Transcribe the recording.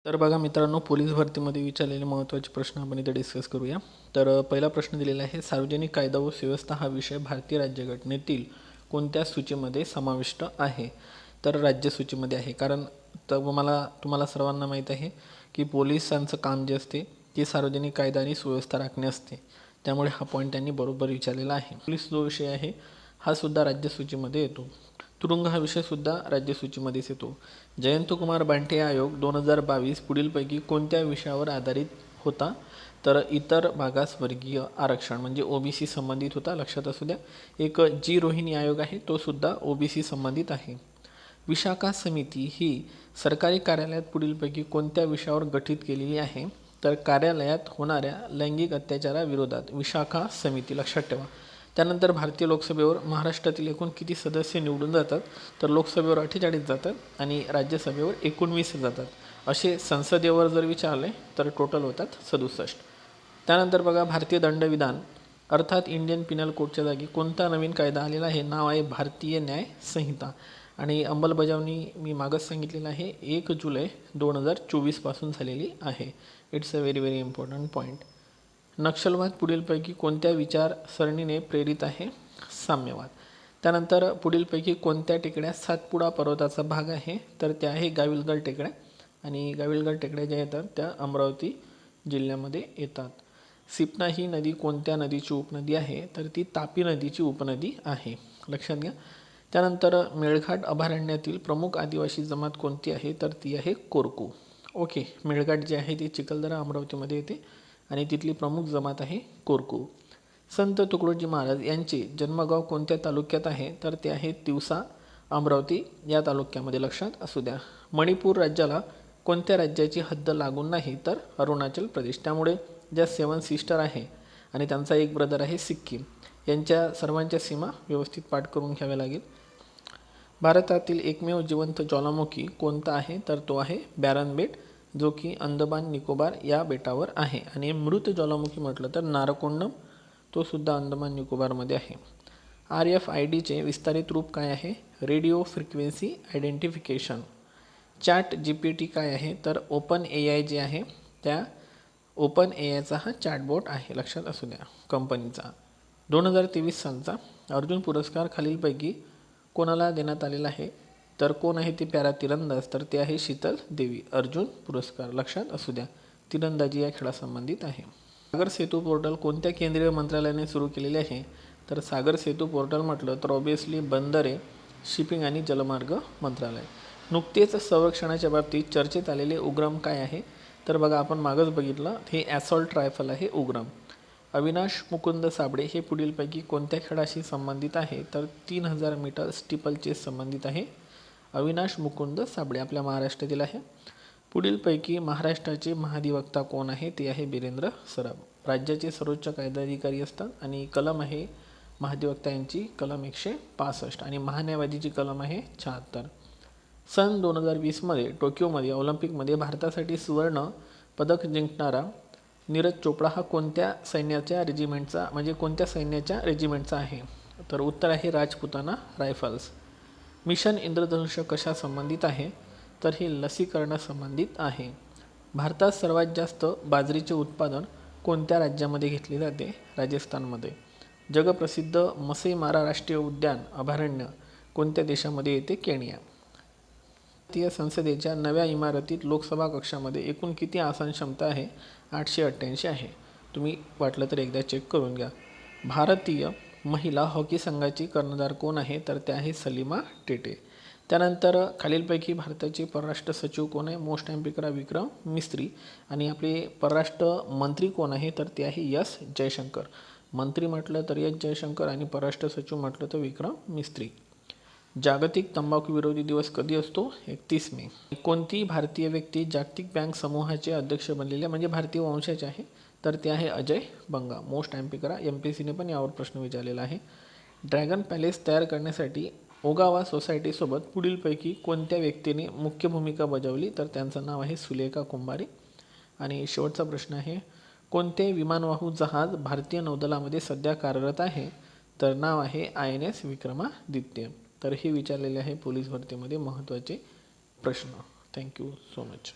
तर बघा मित्रांनो, पोलीस भरतीमध्ये विचारलेले महत्त्वाचे प्रश्न आपण इथे डिस्कस करूया. तर पहिला प्रश्न दिलेला आहे, सार्वजनिक कायदा व सुव्यवस्था हा विषय भारतीय राज्यघटनेतील कोणत्या सूचीमध्ये समाविष्ट आहे? तर राज्य सूचीमध्ये आहे. कारण तुम्हाला सर्वांना माहीत आहे की पोलिसांचं काम जे असते ते सार्वजनिक कायदा आणि सुव्यवस्था राखणे असते. त्यामुळे हा पॉईंट त्यांनी बरोबर विचारलेला आहे. पोलीस जो विषय आहे हा सुद्धा राज्य सूचीमध्ये येतो. तुरुंग हा विषयसुद्धा राज्यसूचीमध्येच येतो. जयंतकुमार बांटे आयोग 2022 पुढीलपैकी कोणत्या विषयावर आधारित होता? तर इतर मागासवर्गीय आरक्षण म्हणजे ओबीसी संबंधित होता, लक्षात असू द्या. एक जी रोहिणी आयोग आहे तो सुद्धा ओबीसी संबंधित आहे. विशाखा समिती ही सरकारी कार्यालयात पुढीलपैकी कोणत्या विषयावर गठीत केलेली आहे? तर कार्यालयात होणाऱ्या लैंगिक अत्याचाराविरोधात विशाखा समिती, लक्षात ठेवा. त्यानंतर भारतीय लोकसभेवर महाराष्ट्रातील एकूण किती सदस्य निवडून जातात? तर लोकसभेवर 48 जातात आणि राज्यसभेवर 19 जातात. असे संसदेवर जर विचारले तर टोटल होतात 67. त्यानंतर बघा, भारतीय दंडविधान अर्थात इंडियन पिनल कोडच्या जागी कोणता नवीन कायदा आलेला आहे? नाव आहे भारतीय न्याय संहिता. आणि अंमलबजावणी मी मागच सांगितलेलं आहे 1 जुलै 2024 पासून झालेली आहे. It's a very very important point. नक्षलवाद पुढीलपैकी कोणत्या विचारसरणीने प्रेरित आहे? साम्यवाद. त्यानंतर पुढीलपैकी कोणत्या टेकड्या सातपुडा पर्वताचा भाग आहे? तर त्या आहे गाविलगड टेकड्या. आणि गाविलगड टेकड्या ज्या येतात त्या अमरावती जिल्ह्यामध्ये येतात. सिपना ही नदी कोणत्या नदीची उपनदी आहे? तर ती तापी नदीची उपनदी आहे, लक्षात घ्या. त्यानंतर मेळघाट अभयारण्यातील प्रमुख आदिवासी जमात कोणती आहे? तर ती आहे कोरकू. ओके, मेळघाट जे आहे ती चिखलदरा अमरावतीमध्ये येते आणि तिथली प्रमुख जमात आहे कोरकू. संत तुकडोजी महाराज यांचे जन्मगाव कोणत्या तालुक्यात आहे? तर ते आहे तिवसा, अमरावती या तालुक्यामध्ये, लक्षात असू द्या. मणिपूर राज्याला कोणत्या राज्याची हद्द लागून नाही? तर अरुणाचल प्रदेश. त्यामुळे ज्या 7 सिस्टर आहे आणि त्यांचा एक ब्रदर आहे सिक्कीम, यांच्या सर्वांच्या सीमा व्यवस्थित पाठ करून घ्याव्या लागेल. भारतातील एकमेव जिवंत ज्वालामुखी कोणता आहे? तर तो आहे बॅरन बेट, जो की अंदमान निकोबार या बेटावर आहे. आणि मृत ज्वालामुखी म्हटलं तर नारकोंडम, तो सुद्धा अंदमान निकोबारमध्ये आहे. RFIDचे विस्तारित रूप काय आहे? Radio frequency identification. Chat GPT काय आहे? तर ओपन AI जे आहे त्या ओपन AIचा हा चॅटबॉट आहे, लक्षात असू द्या, कंपनीचा. 2023 सालचा अर्जुन पुरस्कार खालीलपैकी कोणाला देण्यात आलेला आहे? तर कोण आहे ते पॅरा तिरंदाज? तर ते आहे शीतल देवी. अर्जुन पुरस्कार, लक्षात असू द्या, तिरंदाजी या खेळासंबंधित आहे. सागर सेतू पोर्टल कोणत्या केंद्रीय मंत्रालयाने सुरू केलेले आहे? तर सागर सेतू पोर्टल म्हटलं तर ऑब्वियसली बंदरे, शिपिंग आणि जलमार्ग मंत्रालय. नुकतेच संरक्षणाच्या बाबतीत चर्चेत आलेले उग्रम काय आहे? तर बघा, आपण मागच बघितलं, हे ॲसॉल्ट रायफल आहे उग्रम. अविनाश मुकुंद साबळे हे पुढीलपैकी कोणत्या खेळाशी संबंधित आहे? तर 3000 मीटर स्टिपल चेस संबंधित आहे. अविनाश मुकुंद साबळे आपल्या महाराष्ट्रातील आहे. पुढीलपैकी महाराष्ट्राचे महाधिवक्ता कोण आहे? ते आहे बिरेंद्र सराफ. राज्याचे सर्वोच्च कायदाधिकारी असतात आणि कलम आहे महाधिवक्ता यांची कलम 165 आणि महान्यायवादीची कलम आहे 76. सन 2020मध्ये टोकियोमध्ये ऑलिम्पिकमध्ये भारतासाठी सुवर्ण पदक जिंकणारा नीरज चोपडा हा कोणत्या सैन्याच्या रेजिमेंटचा आहे? तर उत्तर आहे राजपुताना रायफल्स. मिशन इंद्रधनुष्य कशा संबंधित आहे? तर हे लसीकरणासंबंधित आहे. भारतात सर्वात जास्त बाजरीचे उत्पादन कोणत्या राज्यामध्ये घेतले जाते? राजस्थानमध्ये. जगप्रसिद्ध मसई मारा राष्ट्रीय उद्यान अभयारण्य कोणत्या देशामध्ये येते? केनिया. भारतीय संसदेच्या नव्या इमारतीत लोकसभा कक्षामध्ये एकूण किती आसन क्षमता आहे? 888 आहे. तुम्ही वाटलं तर एकदा चेक करून घ्या. भारतीय महिला हॉकी संघाची कर्णधार कोण आहे? तर ते आहे सलीमा टेटे. त्यानंतर खालीलपैकी भारताचे परराष्ट्र सचिव कोण आहे? मोस्ट टाइम पिकरा विक्रम मिस्त्री. आणि आपले परराष्ट्र मंत्री कोण आहे? तर ते आहे एस जयशंकर. मंत्री म्हटलं तर एस जयशंकर आणि परराष्ट्र सचिव म्हटलं तर विक्रम मिस्त्री. जागतिक तंबाखू विरोधी दिवस कधी असतो? 31 मे. कोणती भारतीय व्यक्ती जागतिक बँक समूहाचे अध्यक्ष बनलेले म्हणजे भारतीय वंशाचे आहे? तर ते आहे अजय बंगा. मोस्ट टाइम पिकरा, MPSCने पण यावर प्रश्न विचारलेला आहे. ड्रॅगन पॅलेस तयार करण्यासाठी ओगावा सोसायटीसोबत पुढीलपैकी कोणत्या व्यक्तीने मुख्य भूमिका बजावली? तर त्यांचं नाव आहे सुलेखा कुंभारे. आणि शेवटचा प्रश्न आहे, कोणते विमानवाहू जहाज भारतीय नौदलामध्ये सध्या कार्यरत आहे? तर नाव आहे INS विक्रमादित्य. तर हे विचारलेले आहे पोलीस भरतीमध्ये महत्त्वाचे प्रश्न. Thank you so much.